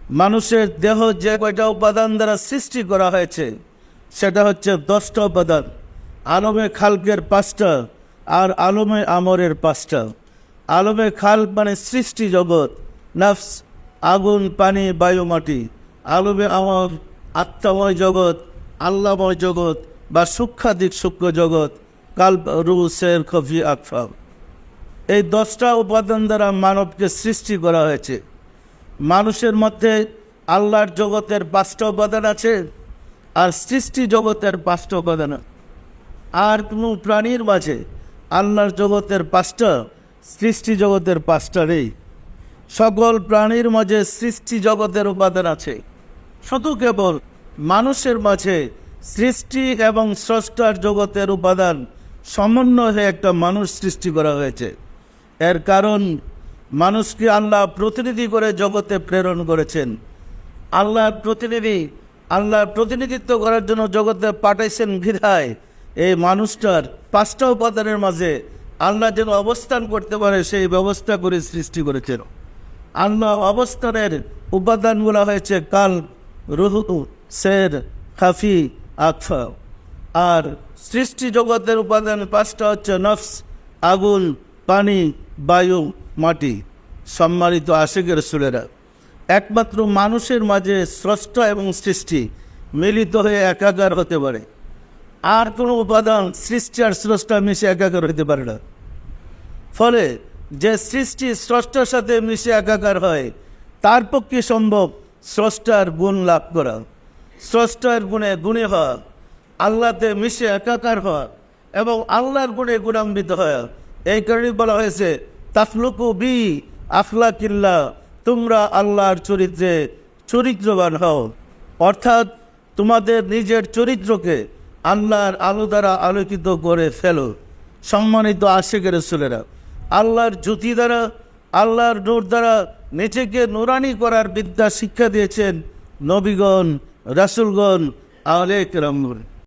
মানুষের দেহ যে কয়টা উপাদান দ্বারা সৃষ্টি করা হয়েছে সেটা হচ্ছে 10টা উপাদান। আলমে খালকের 5টা আর আলমে আমরের 5টা। আলমে খালক মানে সৃষ্টি জগৎ, নফস, আগুন, পানি, বায়ু, মাটি। আলমে আমর আত্মাময় জগৎ, আল্লাহময় জগৎ বা সূক্ষ্মাধিক সূক্ষ্ম জগৎ, কাল্প, রূহ, সের, খফি, আকফা। এই 10টা উপাদান দ্বারা মানবকে সৃষ্টি করা হয়েছে। মানুষের মধ্যে আল্লাহর জগতের 5টা উপাদান আছে আর সৃষ্টি জগতের 5টা উপাদান। আর কোনো প্রাণীর মাঝে আল্লাহর জগতের 5টা, সৃষ্টি জগতের 5টা নেই। সকল প্রাণীর মাঝে সৃষ্টি জগতের উপাদান আছে, শুধু কেবল মানুষের মাঝে সৃষ্টি এবং স্রষ্টার জগতের উপাদান সমন্বয় হয়ে একটা মানুষ সৃষ্টি করা হয়েছে। এর কারণ মানুষকে আল্লাহ প্রতিনিধি করে জগতে প্রেরণ করেছেন। আল্লাহর প্রতিনিধিত্ব করার জন্য জগতে পাঠাইছেন বিধায় এই মানুষটার 5টা উপাদানের মাঝে আল্লাহ যেন অবস্থান করতে পারে সেই ব্যবস্থা করে সৃষ্টি করেছেন। আল্লাহ অবস্থানের উপাদানগুলো হয়েছে কাল, রুহ, সের, খাফি, আকফা। আর সৃষ্টি জগতের উপাদান 5টা হচ্ছে নফস, আগুন, পানি, বায়ু, মাটি। সম্মানিত আশিকের রাসূলেরা, একমাত্র মানুষের মাঝে স্রষ্টা এবং সৃষ্টি মিলিত হয়ে একাকার হতে পারে। আর কোনো উপাদান সৃষ্টি আর স্রষ্টা মিশে একাকার হতে পারে না। ফলে যে সৃষ্টি স্রষ্টার সাথে মিশে একাকার হয় তার পক্ষে সম্ভব স্রষ্টার গুণ লাভ করা, স্রষ্টার গুণে গুণী হওয়া, আল্লাহতে মিশে একাকার হওয়া এবং আল্লাহর গুণে গুণান্বিত হওয়া। এই কারণে বলা হয়েছে তাফলুকু বি আখলাকিল্লা, তোমরা আল্লাহর চরিত্রে চরিত্রবান হও। অর্থাৎ তোমাদের নিজের চরিত্রকে আল্লাহর আলো দ্বারা আলোকিত করে ফেলো। সম্মানিত আশিকের রাসূলেরা, আল্লাহর জ্যোতি দ্বারা, আল্লাহর নূর দ্বারা নিজেকে নুরানি করার বিদ্যা শিক্ষা দিয়েছেন নবীগণ, রাসূলগণ, আউলিয়া কেরামগণ।